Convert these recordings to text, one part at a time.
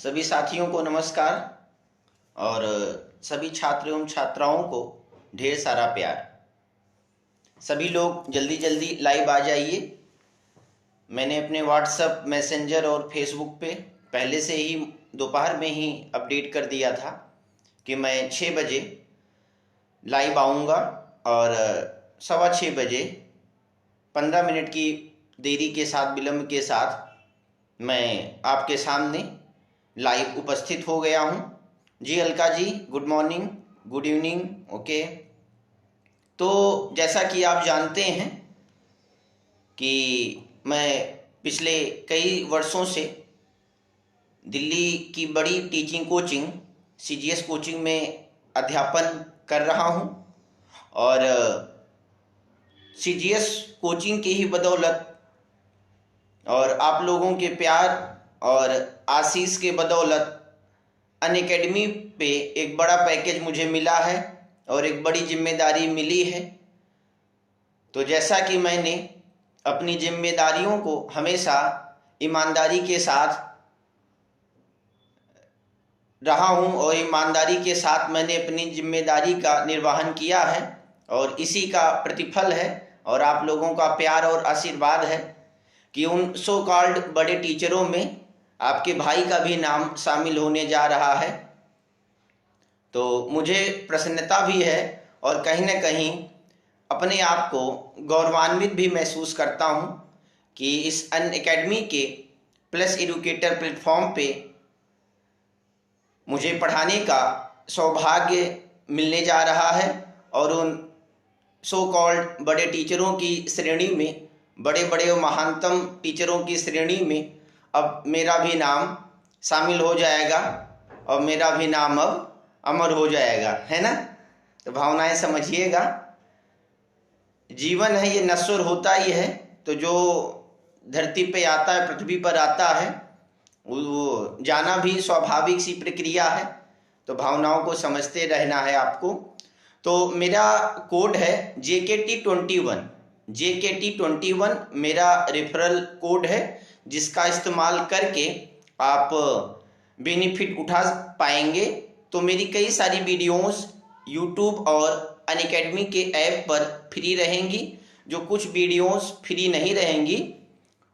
सभी साथियों को नमस्कार और सभी छात्र एवं छात्राओं को ढेर सारा प्यार। सभी लोग जल्दी जल्दी लाइव आ जाइए। मैंने अपने व्हाट्सएप, मैसेंजर और फेसबुक पे पहले से ही दोपहर में ही अपडेट कर दिया था कि मैं 6 बजे लाइव आऊँगा और 6:15 बजे 15 मिनट की देरी के साथ, विलम्ब के साथ मैं आपके सामने लाइव उपस्थित हो गया हूँ। जी Alka ji, good morning, good evening. Okay, तो जैसा कि आप जानते हैं कि मैं पिछले कई वर्षों से दिल्ली की बड़ी टीचिंग कोचिंग CGS कोचिंग में अध्यापन कर रहा हूँ और CGS कोचिंग की ही बदौलत और आप लोगों के प्यार और आशीष के बदौलत अनअकैडमी पे एक बड़ा पैकेज मुझे मिला है और एक बड़ी जिम्मेदारी मिली है। तो जैसा कि मैंने अपनी जिम्मेदारियों को हमेशा ईमानदारी के साथ रहा हूं और ईमानदारी के साथ मैंने अपनी जिम्मेदारी का निर्वहन किया है और इसी का प्रतिफल है और आप लोगों का प्यार और आशीर्वाद है कि उन सो कॉल्ड बड़े टीचरों में आपके भाई का भी नाम शामिल होने जा रहा है। तो मुझे प्रसन्नता भी है और कहीं ना कहीं अपने आप को गौरवान्वित भी महसूस करता हूं कि इस अनअकैडमी के प्लस एजुकेटर प्लेटफॉर्म पे मुझे पढ़ाने का सौभाग्य मिलने जा रहा है और उन सो कॉल्ड बड़े टीचरों की श्रेणी में, बड़े बड़े और महानतम टीचरों की श्रेणी में अब मेरा भी नाम शामिल हो जाएगा और मेरा भी नाम अब अमर हो जाएगा, है ना। तो भावनाएं समझिएगा, जीवन है ये नश्वर होता ही है। तो जो धरती पे आता है, पृथ्वी पर आता है, वो जाना भी स्वाभाविक सी प्रक्रिया है। तो भावनाओं को समझते रहना है आपको। तो मेरा कोड है JKT21। JKT21 मेरा रेफरल कोड है जिसका इस्तेमाल करके आप बेनिफिट उठा पाएंगे। तो मेरी कई सारी वीडियोस यूट्यूब और अनअकैडमी के ऐप पर फ्री रहेंगी। जो कुछ वीडियोस फ्री नहीं रहेंगी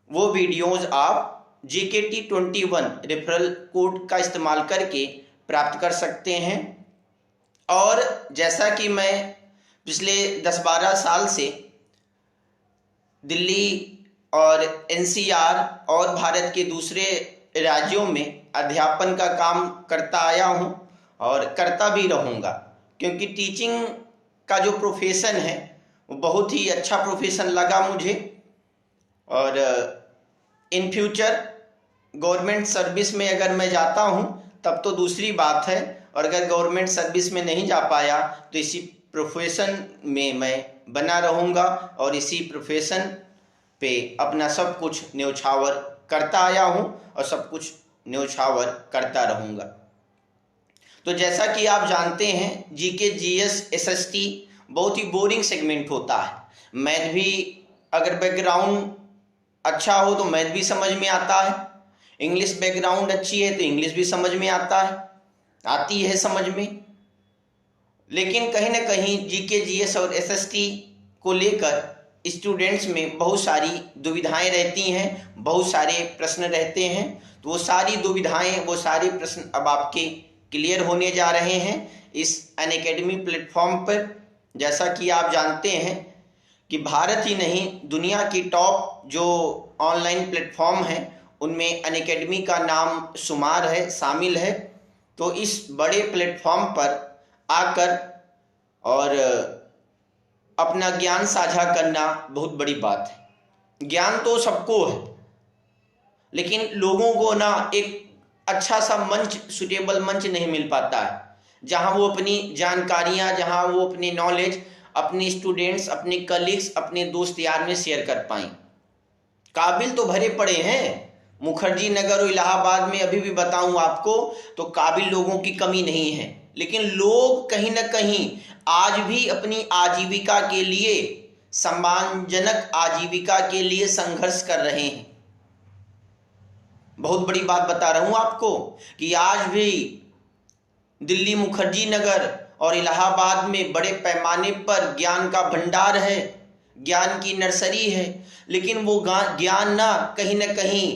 वो वीडियोस आप JKT21 रेफरल कोड का इस्तेमाल करके प्राप्त कर सकते हैं। और जैसा कि मैं पिछले 10-12 साल से दिल्ली और NCR और भारत के दूसरे राज्यों में अध्यापन का काम करता आया हूं और करता भी रहूंगा, क्योंकि टीचिंग का जो प्रोफेशन है वो बहुत ही अच्छा प्रोफेशन लगा मुझे। और इन फ्यूचर गवर्नमेंट सर्विस में अगर मैं जाता हूं तब तो दूसरी बात है, और अगर गवर्नमेंट सर्विस में नहीं जा पाया तो इसी प्रोफेशन में मैं बना रहूंगा और इसी प्रोफेशन पे अपना सब कुछ न्यौछावर करता आया हूं और सब कुछ न्यौछावर करता रहूंगा। तो जैसा कि आप जानते हैं GK GS SST बहुत ही बोरिंग सेगमेंट होता है। मैथ भी अगर बैकग्राउंड अच्छा हो तो मैथ भी समझ में आता है, इंग्लिश बैकग्राउंड अच्छी है तो इंग्लिश भी समझ में आती है समझ में। लेकिन कहीं ना कहीं GK GS और SST को लेकर स्टूडेंट्स में बहुत सारी दुविधाएं रहती हैं, बहुत सारे प्रश्न रहते हैं। तो वो सारी दुविधाएं, वो सारे प्रश्न अब आपके क्लियर होने जा रहे हैं इस अनअकैडमी प्लेटफॉर्म पर। जैसा कि आप जानते हैं कि भारत ही नहीं, दुनिया की टॉप जो ऑनलाइन प्लेटफॉर्म हैं उनमें अनअकैडमी का नाम शुमार है, शामिल है। तो इस बड़े प्लेटफॉर्म पर आकर और अपना ज्ञान साझा करना बहुत बड़ी बात है। ज्ञान तो सबको है, लेकिन लोगों को ना एक अच्छा सा मंच, सुटेबल मंच नहीं मिल पाता है जहां वो अपनी जानकारियां, जहां वो अपनी नॉलेज अपने स्टूडेंट्स, अपने कलीग्स, अपने दोस्त यार में शेयर कर पाएं। काबिल तो भरे पड़े हैं, मुखर्जी नगर और इलाहाबाद में अभी भी बताऊं आपको तो काबिल लोगों की कमी नहीं है। लेकिन लोग कहीं ना कहीं आज भी अपनी आजीविका के लिए, सम्मानजनक आजीविका के लिए संघर्ष कर रहे हैं। बहुत बड़ी बात बता रहा हूं आपको कि आज भी दिल्ली मुखर्जी नगर और इलाहाबाद में बड़े पैमाने पर ज्ञान का भंडार है, ज्ञान की नर्सरी है, लेकिन वो ज्ञान ना कहीं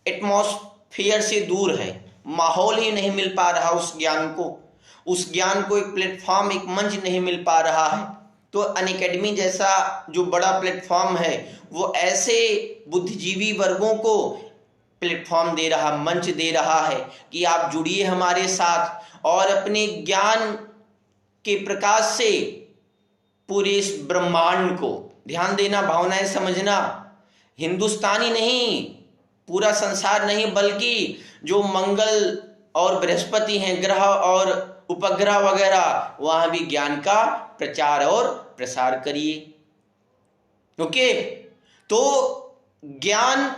एटमॉस्फेयर से दूर है, माहौल ही नहीं मिल पा रहा उस ज्ञान को एक प्लेटफॉर्म, एक मंच नहीं मिल पा रहा है। तो अनअकैडमी जैसा जो बड़ा प्लेटफॉर्म है वो ऐसे बुद्धिजीवी वर्गों को प्लेटफॉर्म दे रहा, मंच दे रहा है कि आप जुड़िए हमारे साथ और अपने ज्ञान के प्रकाश से पूरे इस ब्रह्मांड को, ध्यान देना, भावनाएं समझना, हिंदुस्तानी नहीं, पूरा संसार नहीं, बल्कि जो मंगल और बृहस्पति हैं, ग्रह और उपग्रह वगैरह, वहां भी ज्ञान का प्रचार और प्रसार करिए। ओके, तो ज्ञान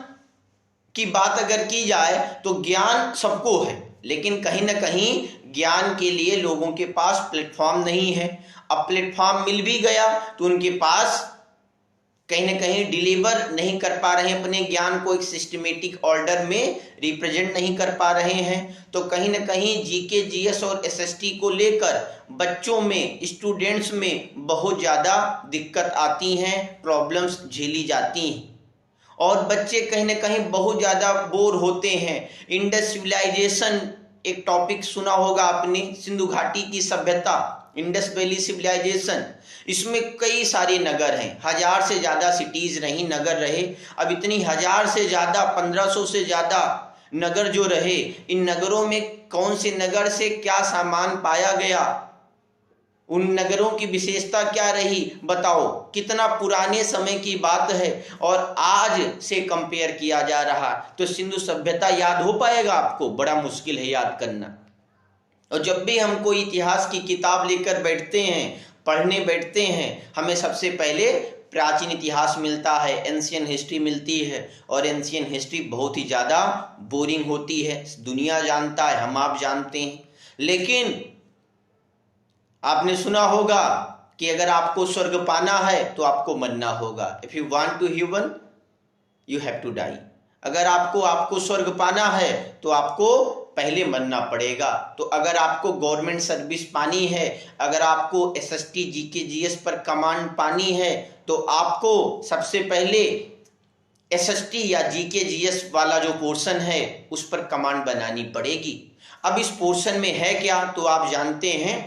की बात अगर की जाए तो ज्ञान सबको है, लेकिन कहीं ना कहीं ज्ञान के लिए लोगों के पास प्लेटफॉर्म नहीं है। अब प्लेटफॉर्म मिल भी गया तो उनके पास कहीं ना कहीं डिलीवर नहीं कर पा रहे हैं, अपने ज्ञान को एक सिस्टमेटिक ऑर्डर में रिप्रेजेंट नहीं कर पा रहे हैं। तो कहीं ना कहीं जीके, जीएस और एसएसटी को लेकर बच्चों में, स्टूडेंट्स में बहुत ज़्यादा दिक्कत आती हैं, प्रॉब्लम्स झेली जाती हैं और बच्चे कहीं ना कहीं बहुत ज़्यादा बोर होते हैं। इंडस सिविलाइजेशन एक टॉपिक सुना होगा आपने, सिंधु घाटी की सभ्यता, इंडस वैली सिविलाइजेशन, इसमें कई सारे नगर हैं, 1000 से ज़्यादा सिटीज़ रही, नगर रहे। अब इतनी 1000 से ज़्यादा, 1500 से ज़्यादा नगर जो रहे, इन नगरों में कौन से नगर से क्या सामान पाया गया, उन नगरों की विशेषता क्या रही, बताओ। कितना पुराने समय की बात है और आज से कंपेयर किया जा रहा, तो सिंधु सभ्यता याद हो पाएगा आपको? बड़ा मुश्किल है याद करना। और जब भी हम कोई इतिहास की किताब लेकर बैठते हैं, पढ़ने बैठते हैं, हमें सबसे पहले प्राचीन इतिहास मिलता है, एंशियंट हिस्ट्री मिलती है, और एंशियंट हिस्ट्री बहुत ही ज़्यादा बोरिंग होती है, दुनिया जानता है, हम आप जानते हैं। लेकिन आपने सुना होगा कि अगर आपको स्वर्ग पाना है तो आपको मरना होगा। If you want to heaven you have to die. अगर आपको स्वर्ग पाना है तो आपको पहले मरना पड़ेगा। तो अगर आपको गवर्नमेंट सर्विस पानी है, अगर आपको एसएसटी, जीके, जीएस पर कमांड पानी है, तो आपको सबसे पहले एसएसटी या जीके, जीएस वाला जो पोर्शन है उस पर कमांड बनानी पड़ेगी। अब इस पोर्शन में है क्या, तो आप जानते हैं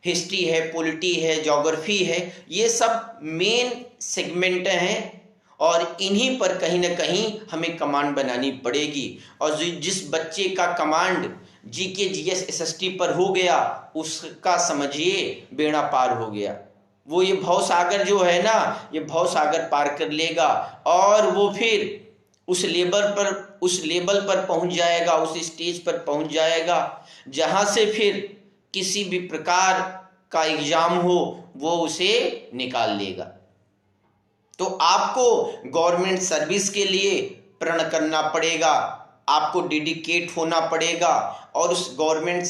हिस्ट्री है, पॉलिटी है, ज्योग्राफी है, ये सब मेन सेगमेंट हैं और इन्हीं पर कहीं ना कहीं हमें कमांड बनानी पड़ेगी। और जिस बच्चे का कमांड जीके, जीएस, एसएसटी पर हो गया, उसका समझिए बेड़ा पार हो गया। वो ये भव सागर जो है ना, ये भव सागर पार कर लेगा और वो फिर उस लेवल पर पहुंच जाएगा, उस स्टेज पर पहुंच जाएगा जहां से फिर किसी भी प्रकार का एग्जाम हो वो उसे निकाल लेगा। तो आपको गवर्नमेंट सर्विस के लिए प्रण करना पड़ेगा, आपको डेडिकेट होना पड़ेगा और उस गवर्नमेंट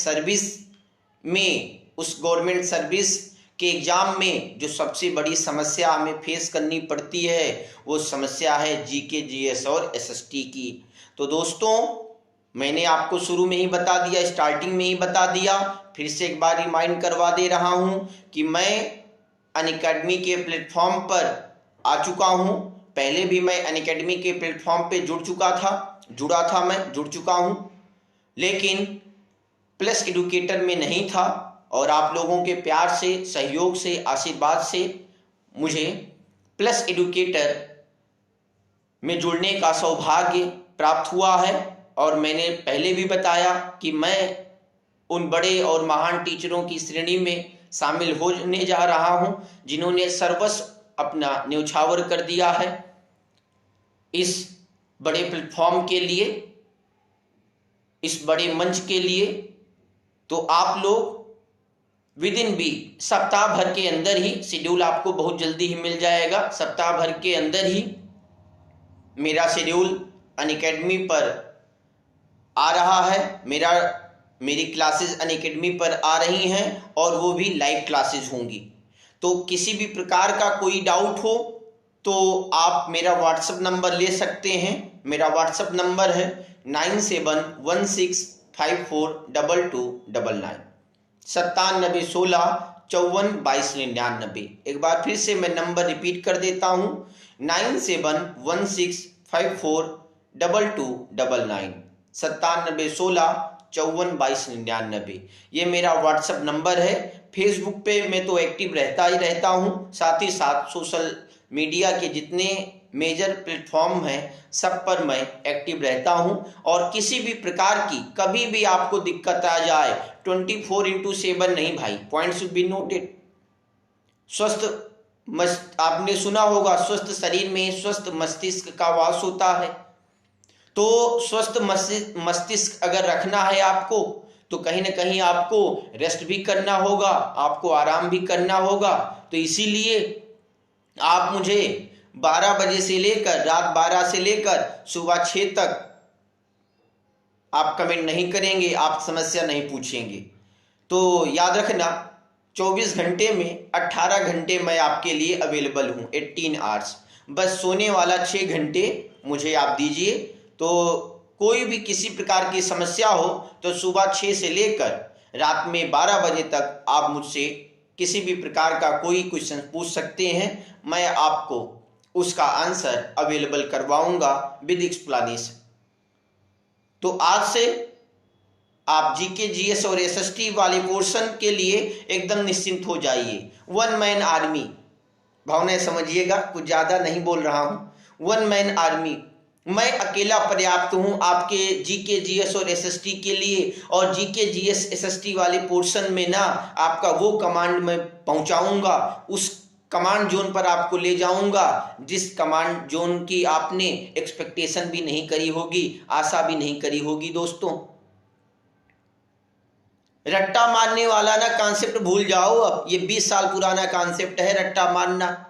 सर्विस के एग्जाम में जो सबसे बड़ी समस्या हमें फेस करनी पड़ती है वो समस्या है जीके, जीएस और एसएसटी की। तो दोस्तों, मैंने आपको शुरू में ही बता दिया, स्टार्टिंग में ही बता दिया, फिर से एक बार रिमाइंड करवा दे रहा हूं कि मैं अनअकैडमी के प्लेटफॉर्म पर आ चुका हूं। पहले भी मैं अनअकैडमी के प्लेटफॉर्म पे जुड़ चुका हूं, लेकिन प्लस एडुकेटर में नहीं था और आप लोगों के प्यार से, सहयोग से, आशीर्वाद से मुझे प्लस एडुकेटर में जुड़ने का सौभाग्य प्राप्त हुआ है। और मैंने पहले भी बताया कि मैं उन बड़े और महान टीचरों की श्रेणी में शामिल होने जा रहा हूं जिन्होंने सर्वस्व अपना न्यौछावर कर दिया है इस बड़े प्लेटफॉर्म के लिए, इस बड़े मंच के लिए। तो आप लोग विद इन बी सप्ताह भर के अंदर ही, शेड्यूल आपको बहुत जल्दी ही मिल जाएगा, सप्ताह भर के अंदर ही मेरा शेड्यूल अनअकैडमी पर आ रहा है। मेरी क्लासेस अनअकैडमी पर आ रही हैं और वो भी लाइव क्लासेस होंगी। तो किसी भी प्रकार का कोई डाउट हो तो आप मेरा व्हाट्सएप नंबर ले सकते हैं। मेरा व्हाट्सएप नंबर है 9716542299, 9716542299। एक बार फिर से मैं नंबर रिपीट कर देता हूँ, 9716542299, 9716542299। ये मेरा व्हाट्सएप नंबर है। फेसबुक पे मैं तो एक्टिव रहता ही रहता हूँ, साथ ही साथ सोशल मीडिया के जितने मेजर प्लेटफॉर्म हैं सब पर मैं एक्टिव रहता हूं। और किसी भी प्रकार की कभी भी आपको दिक्कत आ जाए, 24/7 नहीं भाई, पॉइंट शुड बी नोटेड। आपने सुना होगा, स्वस्थ शरीर में स्वस्थ मस्तिष्क का वास होता है। तो स्वस्थ मस्तिष्क अगर रखना है आपको, तो कहीं ना कहीं आपको रेस्ट भी करना होगा, आपको आराम भी करना होगा। तो इसीलिए आप मुझे 12 बजे से लेकर रात 12 से लेकर सुबह 6 तक आप कमेंट नहीं करेंगे, आप समस्या नहीं पूछेंगे। तो याद रखना, 24 घंटे में 18 घंटे मैं आपके लिए अवेलेबल हूँ, 18 आवर्स। बस सोने वाला 6 घंटे मुझे आप दीजिए। तो कोई भी किसी प्रकार की समस्या हो तो सुबह 6 से लेकर रात में 12 बजे तक आप मुझसे किसी भी प्रकार का कोई क्वेश्चन पूछ सकते हैं। मैं आपको उसका आंसर अवेलेबल करवाऊंगा विद एक्सप्लेनेशन। तो आज से आप जीके, जीएस और एसएसटी वाले पोर्शन के लिए एकदम निश्चिंत हो जाइए। वन मैन आर्मी, भावनाएं समझिएगा, कुछ ज्यादा नहीं बोल रहा हूं। वन मैन आर्मी, मैं अकेला पर्याप्त हूं आपके जीके, जीएस और एसएसटी के लिए। और जीके, जीएस, एसएसटी वाले पोर्शन में ना आपका वो कमांड मैं पहुंचाऊंगा, उस कमांड जोन पर आपको ले जाऊंगा जिस कमांड जोन की आपने एक्सपेक्टेशन भी नहीं करी होगी, आशा भी नहीं करी होगी। दोस्तों, रट्टा मारने वाला ना कॉन्सेप्ट भूल जाओ। अब ये 20 साल पुराना कॉन्सेप्ट है रट्टा मारना।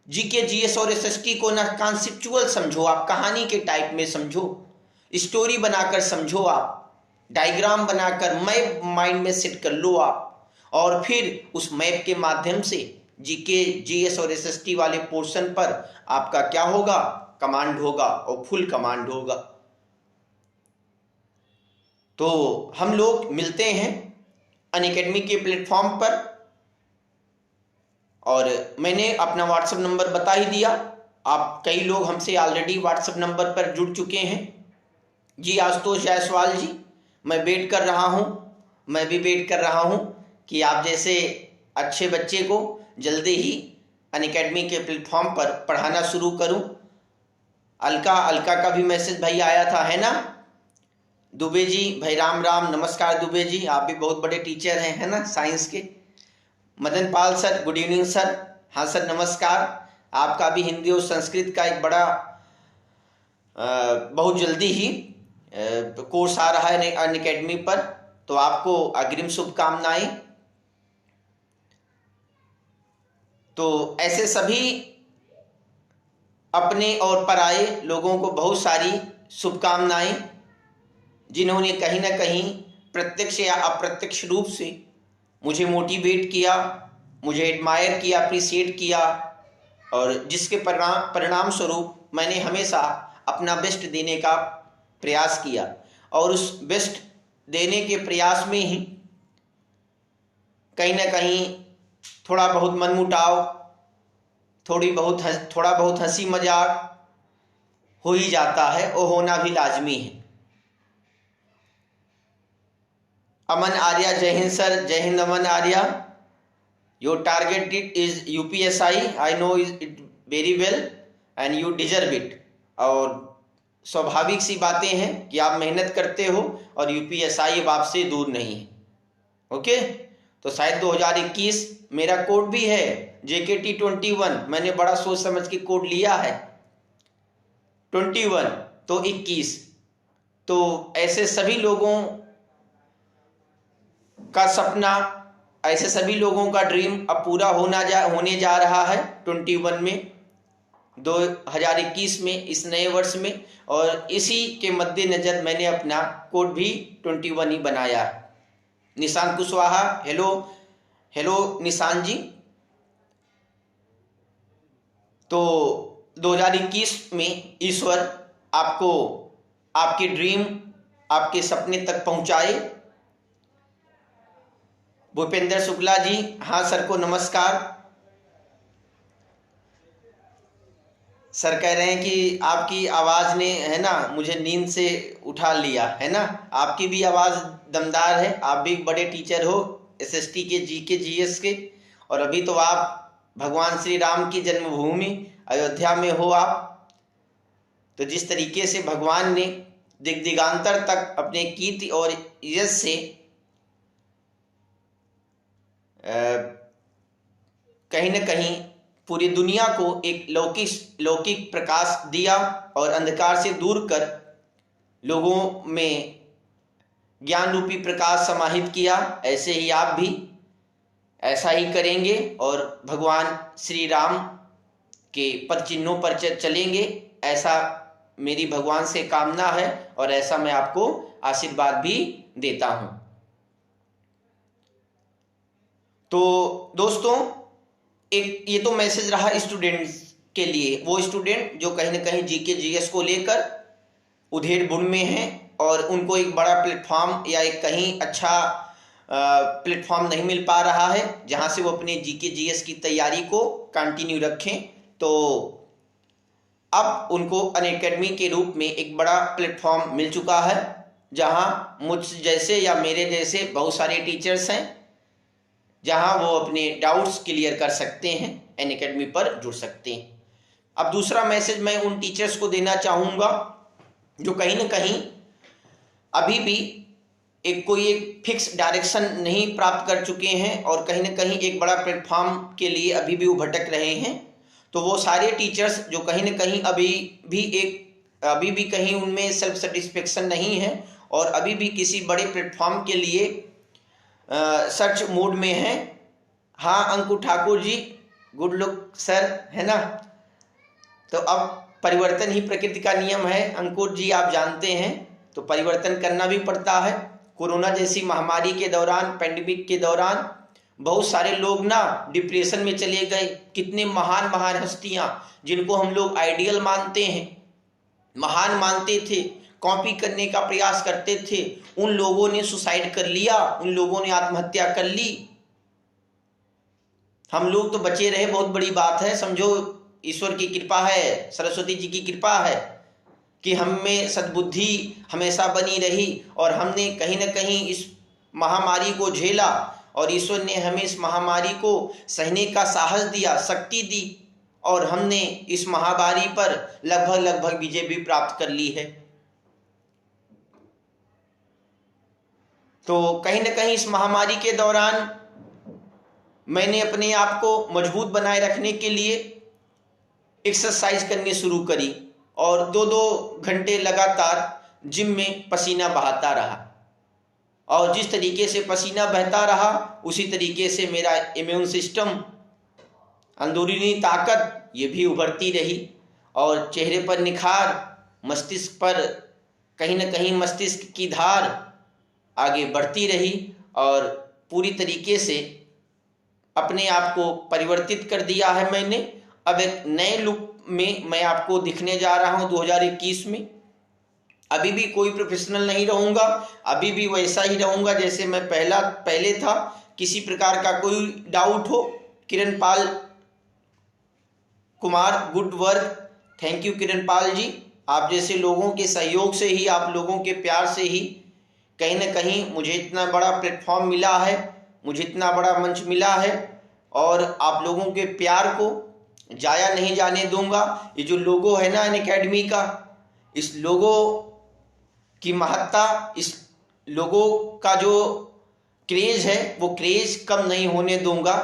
जीके, जीएस और एसएसटी को ना कॉन्सेप्चुअल समझो, आप कहानी के टाइप में समझो, स्टोरी बनाकर समझो, आप डायग्राम बनाकर मैप माइंड में सेट कर लो आप। और फिर उस मैप के माध्यम से जीके, जीएस और एसएसटी वाले पोर्शन पर आपका क्या होगा, कमांड होगा, और फुल कमांड होगा। तो हम लोग मिलते हैं अनअकैडमी के प्लेटफॉर्म पर। और मैंने अपना व्हाट्सएप नंबर बता ही दिया। आप कई लोग हमसे ऑलरेडी व्हाट्सएप नंबर पर जुड़ चुके हैं। जी आशुतोष जायसवाल जी, मैं वेट कर रहा हूं, मैं भी वेट कर रहा हूं कि आप जैसे अच्छे बच्चे को जल्दी ही अनअकैडमी के प्लेटफॉर्म पर पढ़ाना शुरू करूं। अलका का भी मैसेज भाई आया था, है ना? दुबे जी भाई, राम राम, नमस्कार दुबे जी, आप भी बहुत बड़े टीचर हैं, है ना, साइंस के। मदन पाल सर, गुड इवनिंग सर। हाँ सर, नमस्कार। आपका भी हिंदी और संस्कृत का एक बड़ा बहुत जल्दी ही कोर्स आ रहा है अनअकैडमी पर, तो आपको अग्रिम शुभकामनाएं। तो ऐसे सभी अपने और पराये लोगों को बहुत सारी शुभकामनाएं, जिन्होंने कहीं ना कहीं प्रत्यक्ष या अप्रत्यक्ष रूप से मुझे मोटिवेट किया, मुझे एडमायर किया, अप्रिशिएट किया, और जिसके परिणाम स्वरूप मैंने हमेशा अपना बेस्ट देने का प्रयास किया। और उस बेस्ट देने के प्रयास में ही कहीं ना कहीं थोड़ा बहुत मनमुटाव, थोड़ा बहुत हंसी मजाक हो ही जाता है, और होना भी लाजमी है। अमन आर्या, जय हिंद सर। जय हिंद Aman Arya. Your target is UPSI, I know it very well and you deserve it. और स्वाभाविक सी बातें हैं कि आप मेहनत करते हो और यूपीएसआई अब आपसे दूर नहीं है। ओके, तो शायद 2021 मेरा कोड भी है JKT 21। मैंने बड़ा सोच समझ के कोड लिया है 21, तो 21। तो ऐसे सभी लोगों का सपना, ऐसे सभी लोगों का ड्रीम अब पूरा होने जा रहा है 21 में, 2021 में, इस नए वर्ष में। और इसी के मद्देनजर मैंने अपना कोड भी 21 ही बनाया है। निशांत कुशवाहा, हेलो हेलो निशांत जी। तो 2021 में ईश्वर आपको आपके ड्रीम, आपके सपने तक पहुंचाए। भूपेंद्र शुक्ला जी, हाँ सर को नमस्कार। सर कह रहे हैं कि आपकी आवाज़ ने, है ना, मुझे नींद से उठा लिया, है ना। आपकी भी आवाज़ दमदार है, आप भी बड़े टीचर हो एसएसटी के, जीके जीएस के, और अभी तो आप भगवान श्री राम की जन्मभूमि अयोध्या में हो आप। तो जिस तरीके से भगवान ने दिग दिगांतर तक अपने कीर्ति और यश से कहीं न कहीं पूरी दुनिया को एक लौकिक प्रकाश दिया और अंधकार से दूर कर लोगों में ज्ञान रूपी प्रकाश समाहित किया, ऐसे ही आप भी ऐसा ही करेंगे और भगवान श्री राम के पद चिन्हों पर चलेंगे, ऐसा मेरी भगवान से कामना है और ऐसा मैं आपको आशीर्वाद भी देता हूं। तो दोस्तों, एक ये तो मैसेज रहा स्टूडेंट्स के लिए, वो स्टूडेंट जो कहीं ना कहीं जीके जीएस को लेकर उधेड़ बुन में हैं और उनको एक बड़ा प्लेटफॉर्म या एक कहीं अच्छा प्लेटफॉर्म नहीं मिल पा रहा है जहां से वो अपने जीके जीएस की तैयारी को कंटिन्यू रखें। तो अब उनको अनअकैडमी के रूप में एक बड़ा प्लेटफॉर्म मिल चुका है जहां मुझ जैसे या मेरे जैसे बहुत सारे टीचर्स हैं, जहां वो अपने डाउट्स क्लियर कर सकते हैं, अनअकैडमी पर जुड़ सकते हैं। अब दूसरा मैसेज मैं उन टीचर्स को देना चाहूँगा जो कहीं ना कहीं अभी भी एक फिक्स डायरेक्शन नहीं प्राप्त कर चुके हैं और कहीं ना कहीं एक बड़ा प्लेटफॉर्म के लिए अभी भी वो भटक रहे हैं। तो वो सारे टीचर्स जो कहीं ना कहीं अभी भी कहीं उनमें सेल्फ सेटिस्फेक्शन नहीं है और अभी भी किसी बड़े प्लेटफॉर्म के लिए सर्च मोड में हैं। हाँ Anku Thakur ji, good look sir, है ना। तो अब परिवर्तन ही प्रकृति का नियम है अंकुर जी, आप जानते हैं, तो परिवर्तन करना भी पड़ता है। कोरोना जैसी महामारी के दौरान, पैंडेमिक के दौरान बहुत सारे लोग ना डिप्रेशन में चले गए। कितने महान महान हस्तियां जिनको हम लोग आइडियल मानते हैं, महान मानते थे, कॉपी करने का प्रयास करते थे, उन लोगों ने सुसाइड कर लिया, उन लोगों ने आत्महत्या कर ली। हम लोग तो बचे रहे, बहुत बड़ी बात है। समझो ईश्वर की कृपा है, सरस्वती जी की कृपा है कि हम में सद्बुद्धि हमेशा बनी रही और हमने कहीं ना कहीं इस महामारी को झेला और ईश्वर ने हमें इस महामारी को सहने का साहस दिया, शक्ति दी और हमने इस महामारी पर लगभग विजय भी प्राप्त कर ली है। तो कहीं ना कहीं इस महामारी के दौरान मैंने अपने आप को मजबूत बनाए रखने के लिए एक्सरसाइज करनी शुरू करी और 2-2 घंटे लगातार जिम में पसीना बहाता रहा और जिस तरीके से पसीना बहता रहा उसी तरीके से मेरा इम्यून सिस्टम, अंदरूनी ताकत ये भी उभरती रही और चेहरे पर निखार, मस्तिष्क पर कहीं ना कहीं मस्तिष्क की धार आगे बढ़ती रही और पूरी तरीके से अपने आप को परिवर्तित कर दिया है मैंने। अब एक नए लुक में मैं आपको दिखने जा रहा हूं 2021 में। अभी भी कोई प्रोफेशनल नहीं रहूंगा, अभी भी वैसा ही रहूंगा जैसे मैं पहले था। किसी प्रकार का कोई डाउट हो, Kiran Pal Kumar, good work, thank you Kiran Pal ji. आप जैसे लोगों के सहयोग से ही, आप लोगों के प्यार से ही कहीं ना कहीं मुझे इतना बड़ा प्लेटफॉर्म मिला है, मुझे इतना बड़ा मंच मिला है और आप लोगों के प्यार को जाया नहीं जाने दूंगा। ये जो लोगो है ना अनअकैडमी का, इस लोगो की महत्ता, इस लोगो का जो क्रेज है वो क्रेज कम नहीं होने दूंगा।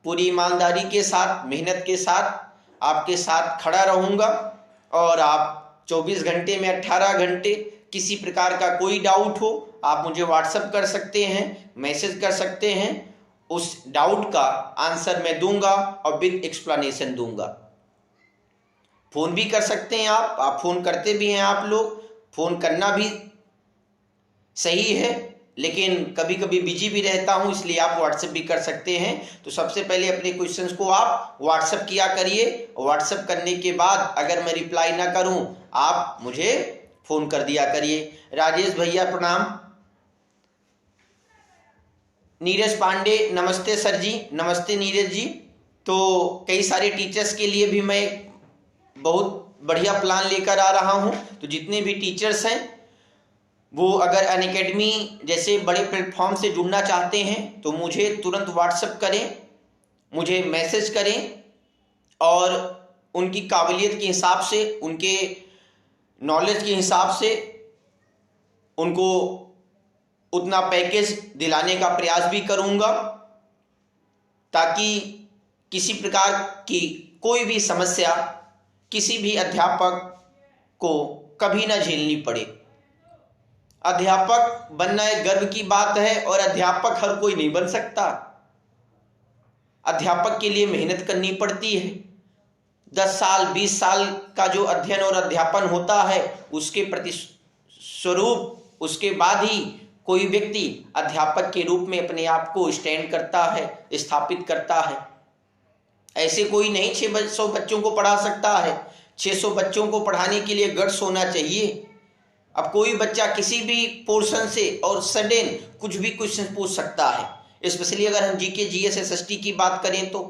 पूरी ईमानदारी के साथ, मेहनत के साथ आपके साथ खड़ा रहूंगा और आप 24 घंटे में 18 घंटे किसी प्रकार का कोई डाउट हो आप मुझे व्हाट्सएप कर सकते हैं, मैसेज कर सकते हैं, उस डाउट का आंसर मैं दूंगा और विद एक्सप्लेनेशन दूंगा। फोन भी कर सकते हैं आप फोन करते भी हैं, आप लोग फोन करना भी सही है लेकिन कभी कभी बिजी भी रहता हूं, इसलिए आप व्हाट्सएप भी कर सकते हैं। तो सबसे पहले अपने क्वेश्चंस को आप व्हाट्सएप किया करिए। व्हाट्सएप करने के बाद अगर मैं रिप्लाई ना करूं, आप मुझे फोन कर दिया करिए। राजेश भैया प्रणाम। नीरज पांडे नमस्ते सर जी। नमस्ते नीरज जी। तो कई सारे टीचर्स के लिए भी मैं बहुत बढ़िया प्लान लेकर आ रहा हूं। तो जितने भी टीचर्स हैं वो अगर अनअकैडमी जैसे बड़े प्लेटफॉर्म से जुड़ना चाहते हैं तो मुझे तुरंत व्हाट्सएप करें, मुझे मैसेज करें और उनकी काबिलियत के हिसाब से, उनके नॉलेज के हिसाब से उनको उतना पैकेज दिलाने का प्रयास भी करूंगा, ताकि किसी प्रकार की कोई भी समस्या किसी भी अध्यापक को कभी ना झेलनी पड़े। अध्यापक बनना एक गर्व की बात है और अध्यापक हर कोई नहीं बन सकता। अध्यापक के लिए मेहनत करनी पड़ती है। 10 साल 20 साल का जो अध्ययन और अध्यापन होता है उसके प्रति स्वरूप उसके बाद ही कोई व्यक्ति अध्यापक के रूप में अपने आप को स्टैंड करता है, स्थापित करता है। ऐसे कोई नहीं 600 बच्चों को पढ़ा सकता है। 600 बच्चों को पढ़ाने के लिए गट्स होना चाहिए। अब कोई बच्चा किसी भी पोर्शन से और सडन कुछ भी क्वेश्चन पूछ सकता है। स्पेशली अगर हम जीके जीएस एसएसटी की बात करें तो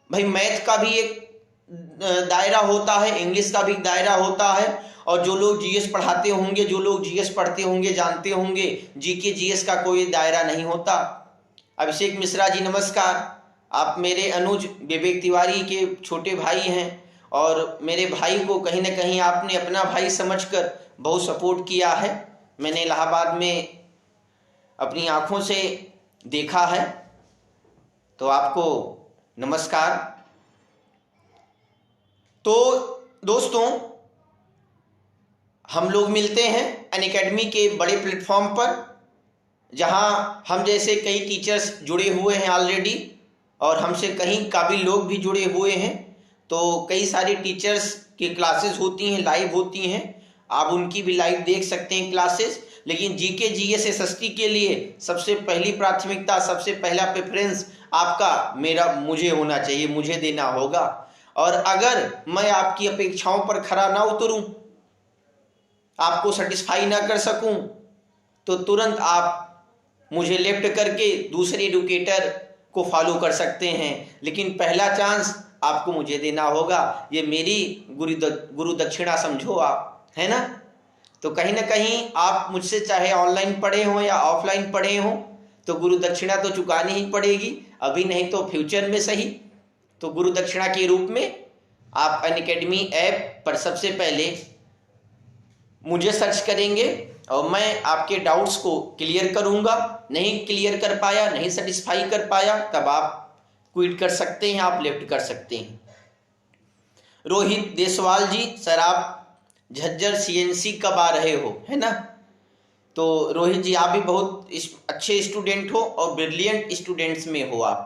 भाई मैथ का भी एक दायरा होता है, इंग्लिश का भी दायरा होता है। और जो लोग जीएस पढ़ाते होंगे, जो लोग जीएस पढ़ते होंगे, जानते होंगे जीके जीएस का कोई दायरा नहीं होता। अभिषेक मिश्रा जी नमस्कार। आप मेरे अनुज विवेक तिवारी के छोटे भाई हैं और मेरे भाई को कहीं ना कहीं आपने अपना भाई समझकर बहुत सपोर्ट किया है। मैंने इलाहाबाद में अपनी आंखों से देखा है, तो आपको नमस्कार। तो दोस्तों, हम लोग मिलते हैं अनअकैडमी के बड़े प्लेटफॉर्म पर, जहां हम जैसे कई टीचर्स जुड़े हुए हैं ऑलरेडी और हमसे कहीं काबिल लोग भी जुड़े हुए हैं। तो कई सारे टीचर्स की क्लासेस होती हैं, लाइव होती हैं। आप उनकी भी लाइव देख सकते हैं क्लासेस। लेकिन जीके जीएस एसएसटी के लिए सबसे पहली प्राथमिकता, सबसे पहला प्रेफरेंस आपका मुझे होना चाहिए, मुझे देना होगा। और अगर मैं आपकी अपेक्षाओं पर खरा ना उतरूं, आपको सेटिस्फाई ना कर सकूं, तो तुरंत आप मुझे लेफ्ट करके दूसरे एडुकेटर को फॉलो कर सकते हैं। लेकिन पहला चांस आपको मुझे देना होगा। ये मेरी गुरु दक्षिणा समझो आप, है ना। तो कहीं ना कहीं आप मुझसे चाहे ऑनलाइन पढ़े हो या ऑफलाइन पढ़े हो, तो गुरु दक्षिणा तो चुकानी ही पड़ेगी, अभी नहीं तो फ्यूचर में सही। तो गुरु दक्षिणा के रूप में आप अनअकैडमी ऐप पर सबसे पहले मुझे सर्च करेंगे और मैं आपके डाउट्स को क्लियर करूंगा। नहीं क्लियर कर पाया, नहीं सेटिस्फाई कर पाया, तब आप क्विट कर सकते हैं, आप लेफ्ट कर सकते हैं। रोहित देसवाल जी, सर आप झज्जर सीएनसी कब आ रहे हो, है ना। तो रोहित जी, आप भी बहुत अच्छे स्टूडेंट हो और ब्रिलियंट स्टूडेंट्स में हो आप।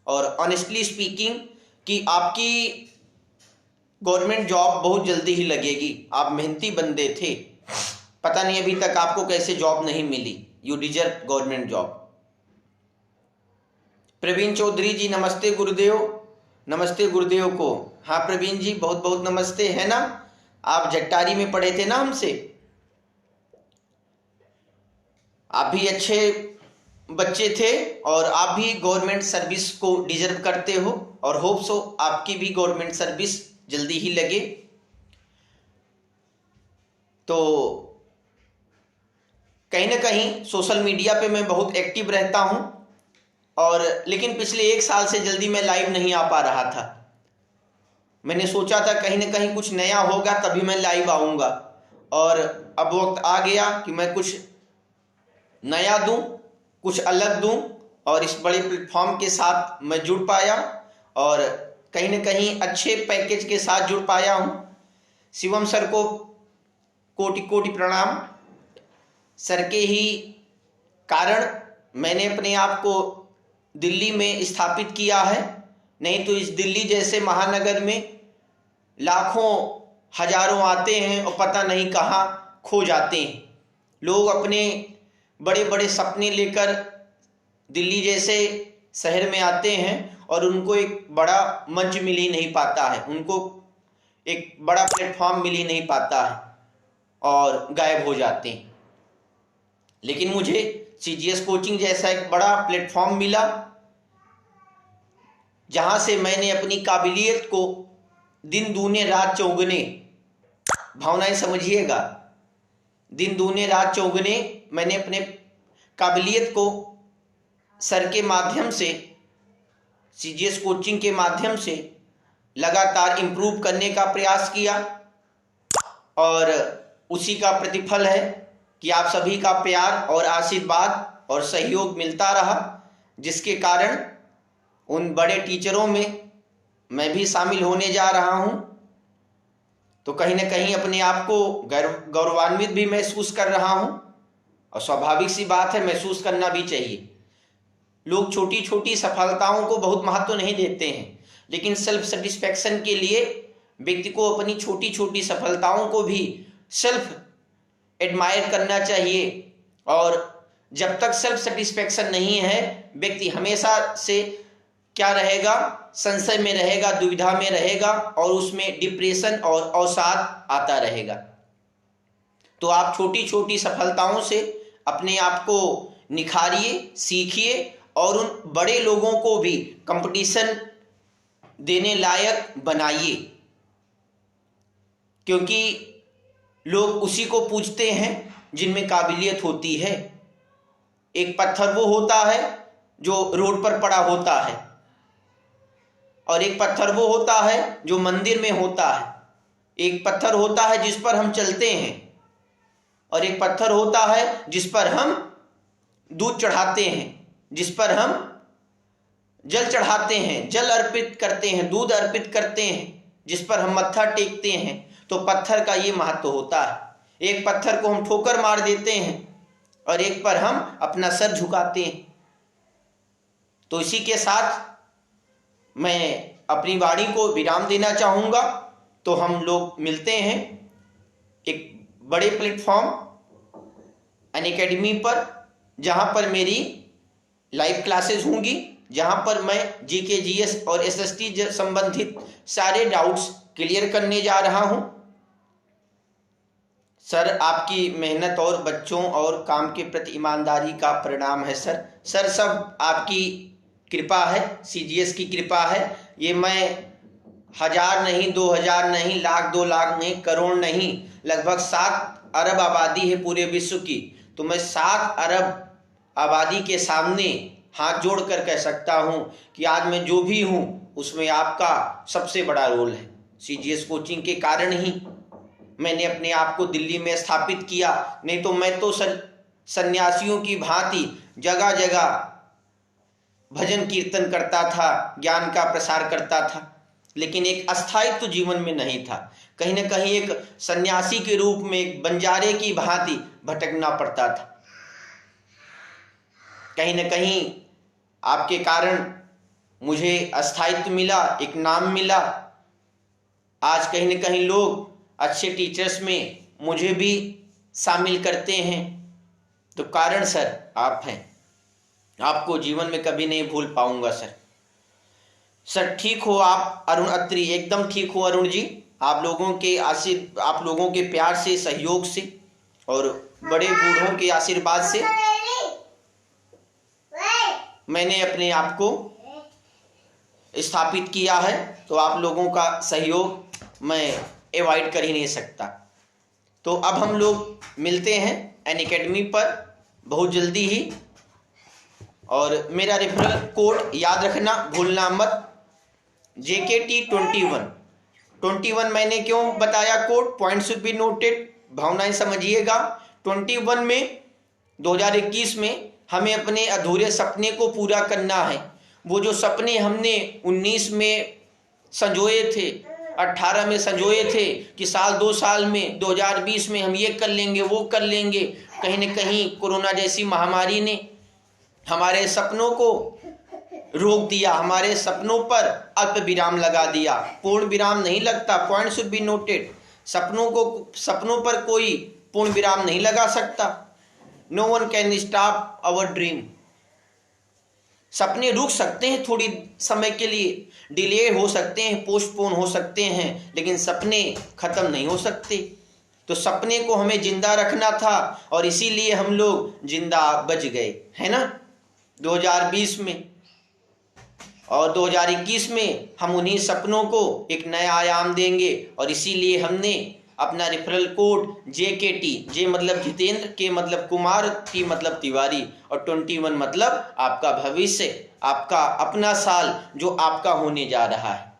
और ऑनेस्टली स्पीकिंग कि आपकी गवर्नमेंट जॉब बहुत जल्दी ही लगेगी। आप मेहनती बंदे थे, पता नहीं अभी तक आपको कैसे जॉब नहीं मिली। You deserve government job. Praveen Chaudhary ji नमस्ते गुरुदेव। नमस्ते गुरुदेव को। हाँ प्रवीण जी, बहुत बहुत नमस्ते, है ना। आप जट्टारी में पढ़े थे ना हमसे। आप भी अच्छे बच्चे थे और आप भी गवर्नमेंट सर्विस को डिजर्व करते हो और होप सो आपकी भी गवर्नमेंट सर्विस जल्दी ही लगे। तो कहीं ना कहीं सोशल मीडिया पे मैं बहुत एक्टिव रहता हूं और लेकिन पिछले 1 साल से जल्दी मैं लाइव नहीं आ पा रहा था। मैंने सोचा था कहीं ना कहीं कुछ नया होगा तभी मैं लाइव आऊंगा, और अब वक्त आ गया कि मैं कुछ नया दूं, कुछ अलग दूं, और इस बड़े प्लेटफॉर्म के साथ मैं जुड़ पाया और कहीं ना कहीं अच्छे पैकेज के साथ जुड़ पाया हूं। शिवम सर को कोटि कोटि प्रणाम। सर के ही कारण मैंने अपने आप को दिल्ली में स्थापित किया है, नहीं तो इस दिल्ली जैसे महानगर में लाखों हजारों आते हैं और पता नहीं कहाँ खो जाते हैं। लोग अपने बड़े बड़े सपने लेकर दिल्ली जैसे शहर में आते हैं और उनको एक बड़ा मंच मिल ही नहीं पाता है, उनको एक बड़ा प्लेटफॉर्म मिल ही नहीं पाता है और गायब हो जाते हैं। लेकिन मुझे सीजीएस कोचिंग जैसा एक बड़ा प्लेटफॉर्म मिला, जहां से मैंने अपनी काबिलियत को दिन दूने रात चौगुने, भावनाएं समझिएगा, दिन दूने रात चौगुने मैंने अपने काबिलियत को सर के माध्यम से, सीजीएस कोचिंग के माध्यम से लगातार इम्प्रूव करने का प्रयास किया और उसी का प्रतिफल है कि आप सभी का प्यार और आशीर्वाद और सहयोग मिलता रहा, जिसके कारण उन बड़े टीचरों में मैं भी शामिल होने जा रहा हूं। तो कहीं ना कहीं अपने आप को गौरवान्वित भी महसूस कर रहा हूं और स्वाभाविक सी बात है, महसूस करना भी चाहिए। लोग छोटी छोटी सफलताओं को बहुत महत्व नहीं देते हैं, लेकिन सेल्फ सेटिस्फैक्शन के लिए व्यक्ति को अपनी छोटी छोटी सफलताओं को भी सेल्फ एडमायर करना चाहिए। और जब तक सेल्फ सेटिस्फैक्शन नहीं है, व्यक्ति हमेशा से क्या रहेगा, संशय में रहेगा, दुविधा में रहेगा और उसमें डिप्रेशन और अवसाद आता रहेगा। तो आप छोटी छोटी सफलताओं से अपने आप को निखारिए, सीखिए और उन बड़े लोगों को भी कंपटीशन देने लायक बनाइए, क्योंकि लोग उसी को पूछते हैं जिनमें काबिलियत होती है। एक पत्थर वो होता है जो रोड पर पड़ा होता है, और एक पत्थर वो होता है जो मंदिर में होता है। एक पत्थर होता है जिस पर हम चलते हैं, और एक पत्थर होता है जिस पर हम दूध चढ़ाते हैं, जिस पर हम जल चढ़ाते हैं, जल अर्पित करते हैं, दूध अर्पित करते हैं, जिस पर हम मत्था टेकते हैं। तो पत्थर का ये महत्व होता है। एक पत्थर को हम ठोकर मार देते हैं और एक पर हम अपना सर झुकाते हैं। तो इसी के साथ मैं अपनी वाणी को विराम देना चाहूँगा। तो हम लोग मिलते हैं एक बड़े प्लेटफॉर्म अनअकैडमी पर, जहाँ पर मेरी लाइव क्लासेस होंगी, जहाँ पर मैं जीके, जीएस और एसएसटी संबंधित सारे डाउट्स क्लियर करने जा रहा हूँ। सर, आपकी मेहनत और बच्चों और काम के प्रति ईमानदारी का परिणाम है सर। सर, सब आपकी कृपा है, सीजीएस की कृपा है। ये मैं 1000 नहीं, 2000 नहीं, लाख, 2 लाख नहीं, करोड़ नहीं, लगभग 7 अरब आबादी है पूरे विश्व की। तो मैं 7 अरब आबादी के सामने हाथ जोड़कर कह सकता हूं कि आज मैं जो भी हूं उसमें आपका सबसे बड़ा रोल है। सीजीएस कोचिंग के कारण ही मैंने अपने आप को दिल्ली में स्थापित किया, नहीं तो मैं तो सन्यासियों की भांति जगह जगह भजन कीर्तन करता था, ज्ञान का प्रसार करता था, लेकिन एक अस्थायित्व जीवन में नहीं था। कहीं ना कहीं एक सन्यासी के रूप में, एक बंजारे की भांति भटकना पड़ता था। कहीं ना कहीं आपके कारण मुझे अस्थायित्व मिला, एक नाम मिला। आज कहीं ना कहीं लोग अच्छे टीचर्स में मुझे भी शामिल करते हैं। तो कारण सर आप हैं, आपको जीवन में कभी नहीं भूल पाऊंगा सर। सर ठीक हो आप अरुण अत्री, एकदम ठीक हो अरुण जी। आप लोगों के प्यार से, सहयोग से और बड़े बूढ़ों के आशीर्वाद से मैंने अपने आप को स्थापित किया है। तो आप लोगों का सहयोग मैं अवॉइड कर ही नहीं सकता। तो अब हम लोग मिलते हैं अनअकैडमी पर बहुत जल्दी ही। और मेरा रेफरल कोड याद रखना, भूलना मत, JKT21। 21 मैंने क्यों बताया code, point should be noted, भावनाएं समझिएगा। 21 में 2021 में हमें अपने अधूरे सपने को पूरा करना है। वो जो सपने हमने 19 में संजोए थे, 18 में संजोए थे कि साल 2 साल में 2020 में हम ये कर लेंगे, वो कर लेंगे, कहीं न कहीं कोरोना जैसी महामारी ने हमारे सपनों को रोक दिया, हमारे सपनों पर अल्प विराम लगा दिया। पूर्ण विराम नहीं लगता, पॉइंट शुड बी नोटेड। सपनों पर कोई पूर्ण विराम नहीं लगा सकता। No one can stop our dream. सपने रुक सकते हैं थोड़ी समय के लिए, डिले हो सकते हैं, पोस्टपोन हो सकते हैं, लेकिन सपने खत्म नहीं हो सकते। तो सपने को हमें जिंदा रखना था और इसीलिए हम लोग जिंदा बच गए, है ना, 2020 में। और 2021 में हम उन्हीं सपनों को एक नया आयाम देंगे और इसीलिए हमने अपना रेफरल कोड JKT, जे मतलब जितेंद्र, के मतलब कुमार, T मतलब तिवारी और 21 मतलब आपका भविष्य, आपका अपना साल जो आपका होने जा रहा है।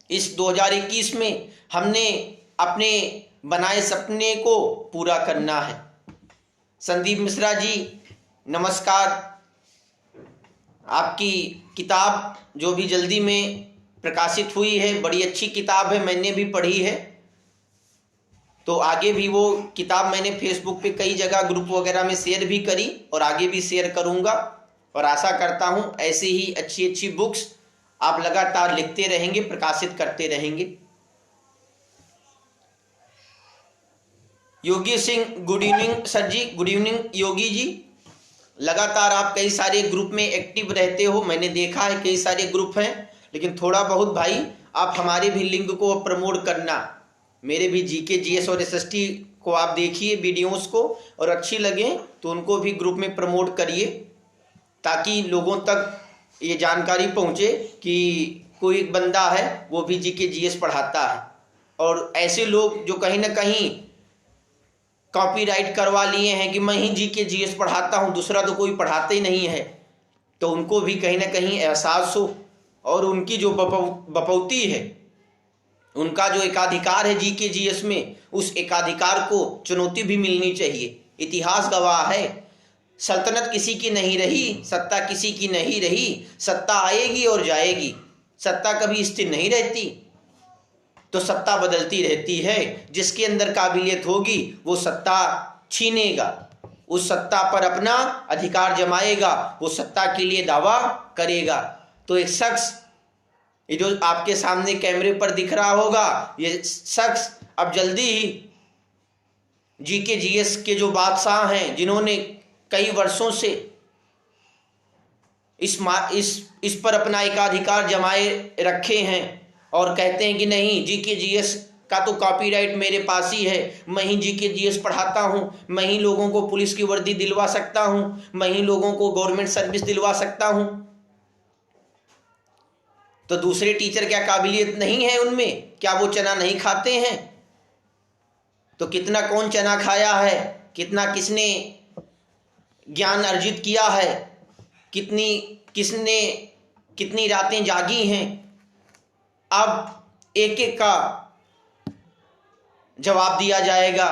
इस 2021 में हमने अपने बनाए सपने को पूरा करना है। संदीप मिश्रा जी नमस्कार। आपकी किताब जो भी जल्दी में प्रकाशित हुई है, बड़ी अच्छी किताब है, मैंने भी पढ़ी है। तो आगे भी वो किताब मैंने फेसबुक पे कई जगह ग्रुप वगैरह में शेयर भी करी और आगे भी शेयर करूँगा और आशा करता हूँ ऐसी ही अच्छी अच्छी बुक्स आप लगातार लिखते रहेंगे, प्रकाशित करते रहेंगे। योगी सिंह, गुड इवनिंग सर जी, गुड इवनिंग योगी जी। लगातार आप कई सारे ग्रुप में एक्टिव रहते हो, मैंने देखा है कई सारे ग्रुप हैं, लेकिन थोड़ा बहुत भाई आप हमारे भी लिंक को प्रमोट करना। मेरे भी GK GS और SST को आप देखिए वीडियोस को और अच्छी लगे तो उनको भी ग्रुप में प्रमोट करिए ताकि लोगों तक ये जानकारी पहुँचे कि कोई एक बंदा है वो भी GK GS पढ़ाता है। और ऐसे लोग जो कहीं ना कहीं कॉपीराइट करवा लिए हैं कि मैं ही GK GS पढ़ाता हूँ, दूसरा तो कोई पढ़ाते ही नहीं है, तो उनको भी कहीं ना कहीं एहसास हो और उनकी जो बपौती है, उनका जो एकाधिकार है GK GS में, उस एकाधिकार को चुनौती भी मिलनी चाहिए। इतिहास गवाह है, सल्तनत किसी की नहीं रही, सत्ता किसी की नहीं रही, सत्ता आएगी और जाएगी, सत्ता कभी स्थिर नहीं रहती, तो सत्ता बदलती रहती है। जिसके अंदर काबिलियत होगी वो सत्ता छीनेगा, उस सत्ता पर अपना अधिकार जमाएगा, वो सत्ता के लिए दावा करेगा। तो एक शख्स, ये जो आपके सामने कैमरे पर दिख रहा होगा, ये शख्स अब जल्दी ही GK GS के जो बादशाह हैं, जिन्होंने कई वर्षों से इस पर अपना एकाधिकार जमाए रखे हैं और कहते हैं कि नहीं, GK GS का तो कॉपीराइट मेरे पास ही है, मैं ही GK GS पढ़ाता हूँ, मैं ही लोगों को पुलिस की वर्दी दिलवा सकता हूँ, मैं ही लोगों को गवर्नमेंट सर्विस दिलवा सकता हूँ। तो दूसरे टीचर क्या काबिलियत नहीं है उनमें? क्या वो चना नहीं खाते हैं? तो कितना कौन चना खाया है, कितना किसने ज्ञान अर्जित किया है, कितनी रातें जागी हैं, अब एक एक का जवाब दिया जाएगा।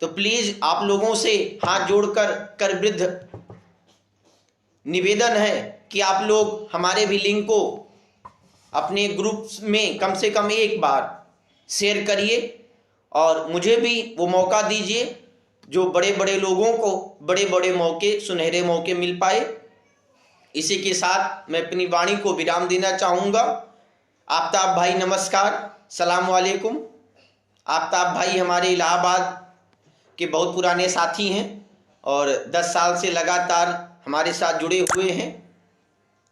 तो प्लीज आप लोगों से हाथ जोड़कर कर वृद्ध निवेदन है कि आप लोग हमारे भी लिंक को अपने ग्रुप में कम से कम एक बार शेयर करिए और मुझे भी वो मौका दीजिए जो बड़े बड़े लोगों को बड़े बड़े मौके, सुनहरे मौके मिल पाए। इसी के साथ मैं अपनी वाणी को विराम देना चाहूँगा। आफ्ताब भाई नमस्कार, सलाम वालेकुम। आफ्ताब भाई हमारे इलाहाबाद के बहुत पुराने साथी हैं और 10 साल से लगातार हमारे साथ जुड़े हुए हैं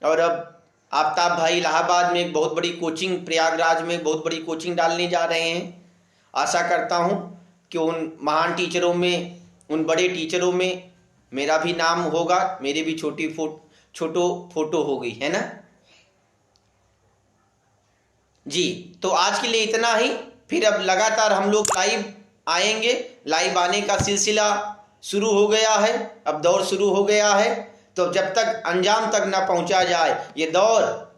और अब आफ्ताब भाई इलाहाबाद में एक बहुत बड़ी कोचिंग, प्रयागराज में बहुत बड़ी कोचिंग डालने जा रहे हैं। आशा करता हूं कि उन महान टीचरों में, उन बड़े टीचरों में मेरा भी नाम होगा, मेरी भी छोटो फोटो होगी, है ना जी। तो आज के लिए इतना ही, फिर अब लगातार हम लोग लाइव आएंगे। लाइव आने का सिलसिला शुरू हो गया है, अब दौर शुरू हो गया है। तो जब तक अंजाम तक ना पहुंचा जाए, ये दौर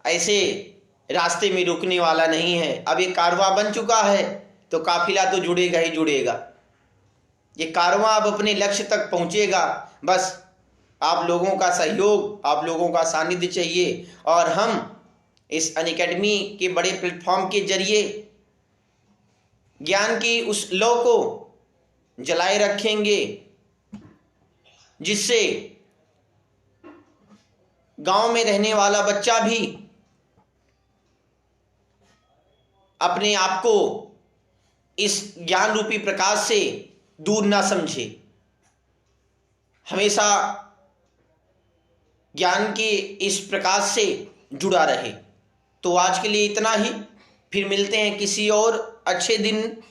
ऐसे रास्ते में रुकने वाला नहीं है। अब ये कारवां बन चुका है तो काफिला तो जुड़ेगा ही जुड़ेगा। ये कारवां अब अपने लक्ष्य तक पहुंचेगा। बस आप लोगों का सहयोग, आप लोगों का सानिध्य चाहिए और हम इस अनअकैडमी के बड़े प्लेटफॉर्म के जरिए ज्ञान की उस लौ को जलाए रखेंगे जिससे गांव में रहने वाला बच्चा भी अपने आप को इस ज्ञान रूपी प्रकाश से दूर ना समझे, हमेशा ज्ञान के इस प्रकाश से जुड़ा रहे। तो आज के लिए इतना ही, फिर मिलते हैं किसी और अच्छे दिन।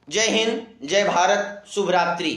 जय हिंद, जय भारत, शुभ रात्रि।